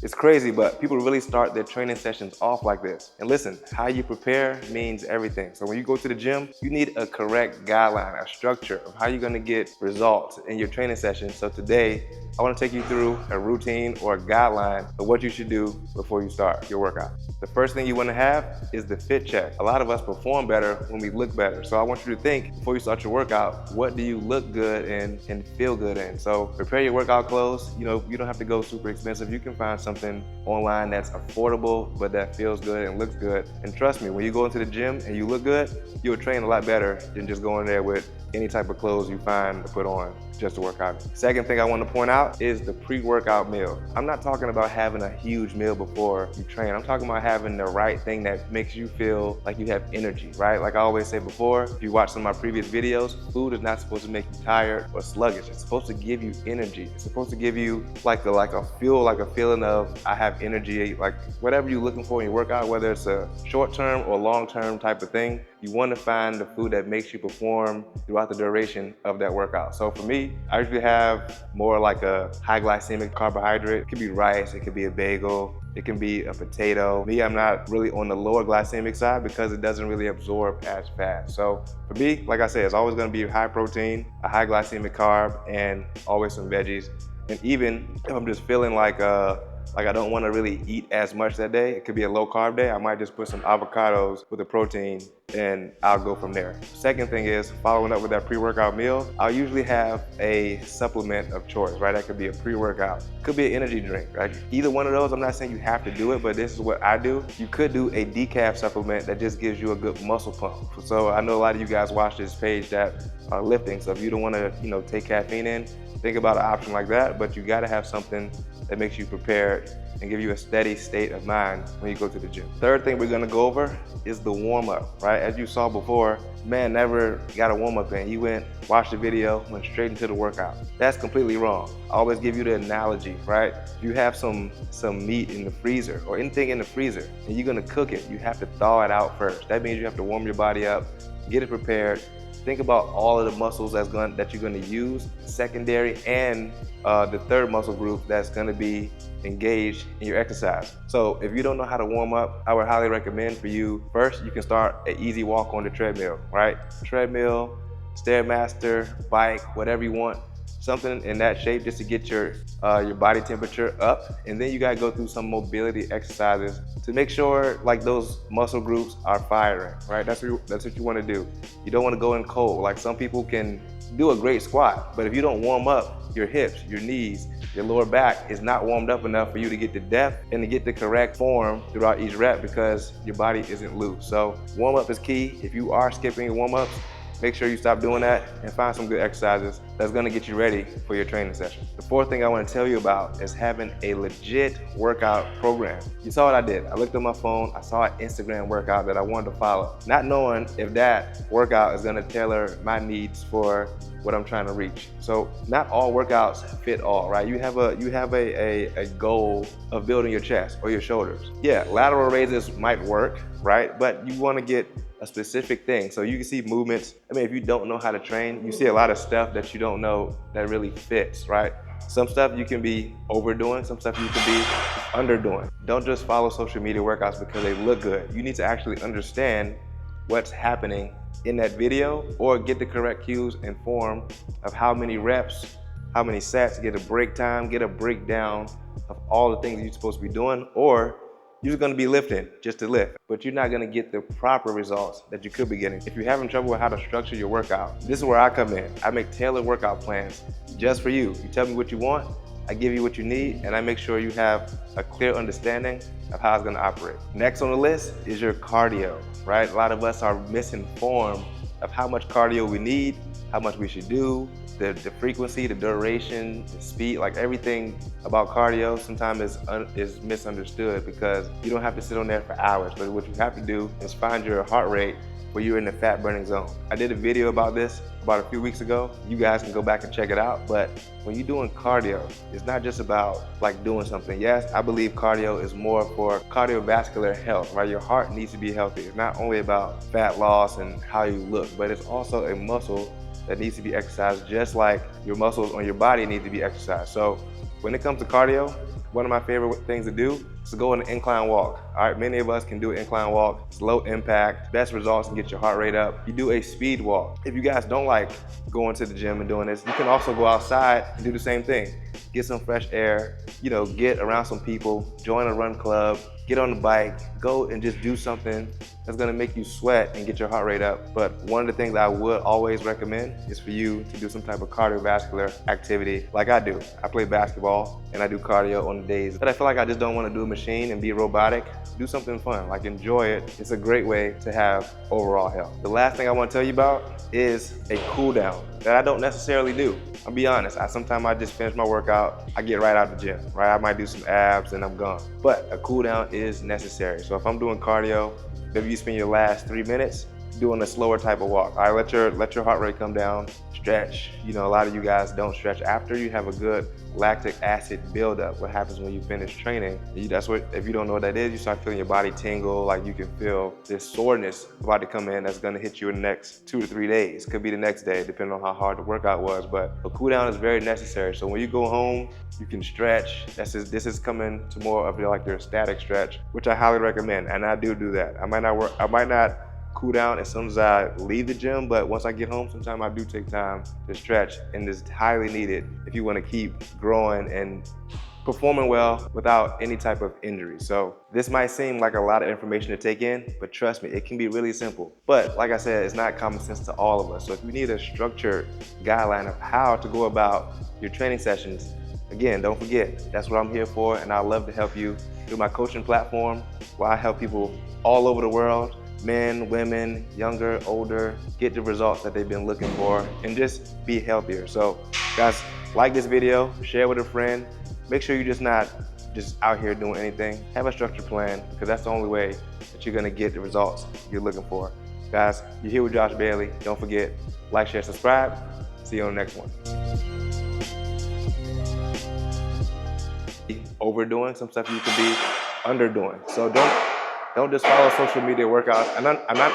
It's crazy, but people really start their training sessions off like this. And listen, how you prepare means everything. So when you go to the gym, you need a correct guideline, a structure of how you're gonna get results in your training session. So today, I wanna take you through a routine or a guideline of what you should do before you start your workout. The first thing you wanna have is the fit check. A lot of us perform better when we look better. So I want you to think, before you start your workout, what do you look good in and feel good in? So prepare your workout clothes. You don't have to go super expensive. You can find something online that's affordable, but that feels good and looks good. And trust me, when you go into the gym and you look good, you'll train a lot better than just going there with any type of clothes you find to put on just to work out. Second thing I want to point out is the pre-workout meal. I'm not talking about having a huge meal before you train. I'm talking about having the right thing that makes you feel like you have energy, right? Like I always say before, if you watch some of my previous videos, food is not supposed to make you tired or sluggish. It's supposed to give you energy. It's supposed to give you like a feeling of I have energy, like whatever you're looking for in your workout, whether it's a short-term or long-term type of thing, you want to find the food that makes you perform throughout the duration of that workout. So for me, I usually have more like a high glycemic carbohydrate. It could be rice, it could be a bagel, it can be a potato. Me, I'm not really on the lower glycemic side because it doesn't really absorb as fast. So for me, like I said, it's always gonna be high protein, a high glycemic carb, and always some veggies. And even if I'm just feeling like I don't want to really eat as much that day, it could be a low carb day, I might just put some avocados with the protein and I'll go from there. Second thing is, following up with that pre-workout meal, I'll usually have a supplement of choice, right? That could be a pre-workout, could be an energy drink, right? Either one of those, I'm not saying you have to do it, but this is what I do. You could do a decaf supplement that just gives you a good muscle pump. So I know a lot of you guys watch this page that are lifting, so if you don't want to, take caffeine in, think about an option like that, but you gotta have something that makes you prepared and give you a steady state of mind when you go to the gym. Third thing we're gonna go over is the warm-up, right? As you saw before, man never got a warm-up in. He went, watched the video, went straight into the workout. That's completely wrong. I always give you the analogy, right? If you have some meat in the freezer or anything in the freezer and you're gonna cook it, you have to thaw it out first. That means you have to warm your body up, get it prepared. Think about all of the muscles that you're gonna use, secondary and the third muscle group that's gonna be engaged in your exercise. So if you don't know how to warm up, I would highly recommend for you, first, you can start an easy walk on the treadmill, right? Treadmill, Stairmaster, bike, whatever you want. Something in that shape just to get your body temperature up. And then you gotta go through some mobility exercises to make sure like those muscle groups are firing, right? That's what you wanna do. You don't wanna go in cold. Like some people can do a great squat, but if you don't warm up your hips, your knees, your lower back is not warmed up enough for you to get the depth and to get the correct form throughout each rep because your body isn't loose. So warm up is key. If you are skipping warm ups, make sure you stop doing that and find some good exercises that's gonna get you ready for your training session. The fourth thing I wanna tell you about is having a legit workout program. You saw what I did. I looked at my phone, I saw an Instagram workout that I wanted to follow, not knowing if that workout is gonna tailor my needs for what I'm trying to reach. So not all workouts fit all, right? You have a goal of building your chest or your shoulders. Yeah, lateral raises might work, right? But you wanna get a specific thing. So you can see movements. I mean, if you don't know how to train, you see a lot of stuff that you don't know that really fits, right? Some stuff you can be overdoing, some stuff you can be underdoing. Don't just follow social media workouts because they look good. You need to actually understand what's happening in that video or get the correct cues and form of how many reps, how many sets, get a break time, get a breakdown of all the things you're supposed to be doing, or you're just gonna be lifting just to lift, but you're not gonna get the proper results that you could be getting. If you're having trouble with how to structure your workout, this is where I come in. I make tailored workout plans just for you. You tell me what you want, I give you what you need, and I make sure you have a clear understanding of how it's gonna operate. Next on the list is your cardio, right? A lot of us are misinformed of how much cardio we need, how much we should do, the frequency, the duration, the speed, like everything about cardio sometimes is misunderstood because you don't have to sit on there for hours, but what you have to do is find your heart rate where you're in the fat burning zone. I did a video about this about a few weeks ago. You guys can go back and check it out, but when you're doing cardio, it's not just about like doing something. Yes, I believe cardio is more for cardiovascular health, right? Your heart needs to be healthy. It's not only about fat loss and how you look, but it's also a muscle that needs to be exercised just like your muscles on your body need to be exercised. So when it comes to cardio, one of my favorite things to do is to go on an incline walk. All right, many of us can do an incline walk. It's low impact, best results and get your heart rate up. You do a speed walk. If you guys don't like going to the gym and doing this, you can also go outside and do the same thing. Get some fresh air, you know, get around some people, join a run club, get on the bike, go and just do something that's gonna make you sweat and get your heart rate up. But one of the things I would always recommend is for you to do some type of cardiovascular activity like I do. I play basketball and I do cardio on the days that I feel like I just don't wanna do a machine and be robotic. Do something fun, like enjoy it. It's a great way to have overall health. The last thing I wanna tell you about is a cool down that I don't necessarily do. I'll be honest, sometimes I just finish my workout, I get right out the gym, right? I might do some abs and I'm gone. But a cool down is necessary. So if I'm doing cardio, maybe you spend your last 3 minutes doing a slower type of walk. All right, let your heart rate come down, stretch. You know, a lot of you guys don't stretch after you have a good lactic acid buildup. What happens when you finish training? That's what, if you don't know what that is, you start feeling your body tingle, like you can feel this soreness about to come in that's gonna hit you in the next 2 to 3 days. Could be the next day, depending on how hard the workout was, but a cool down is very necessary. So when you go home, you can stretch. This is coming to more of your static stretch, which I highly recommend, and I do that. I might not cool down as soon as I leave the gym, but once I get home, sometimes I do take time to stretch, and it's highly needed if you want to keep growing and performing well without any type of injury. So this might seem like a lot of information to take in, but trust me, it can be really simple. But like I said, it's not common sense to all of us. So if you need a structured guideline of how to go about your training sessions, again, don't forget, that's what I'm here for, and I love to help you through my coaching platform, where I help people all over the world, men, women, younger, older, get the results that they've been looking for and just be healthier. So guys, like this video, share with a friend. Make sure you're just not just out here doing anything. Have a structured plan, because that's the only way that you're gonna get the results you're looking for. Guys, you're here with Josh Bailey. Don't forget, like, share, subscribe. See you on the next one. Overdoing some stuff you could be underdoing. So don't just follow social media workouts. I'm not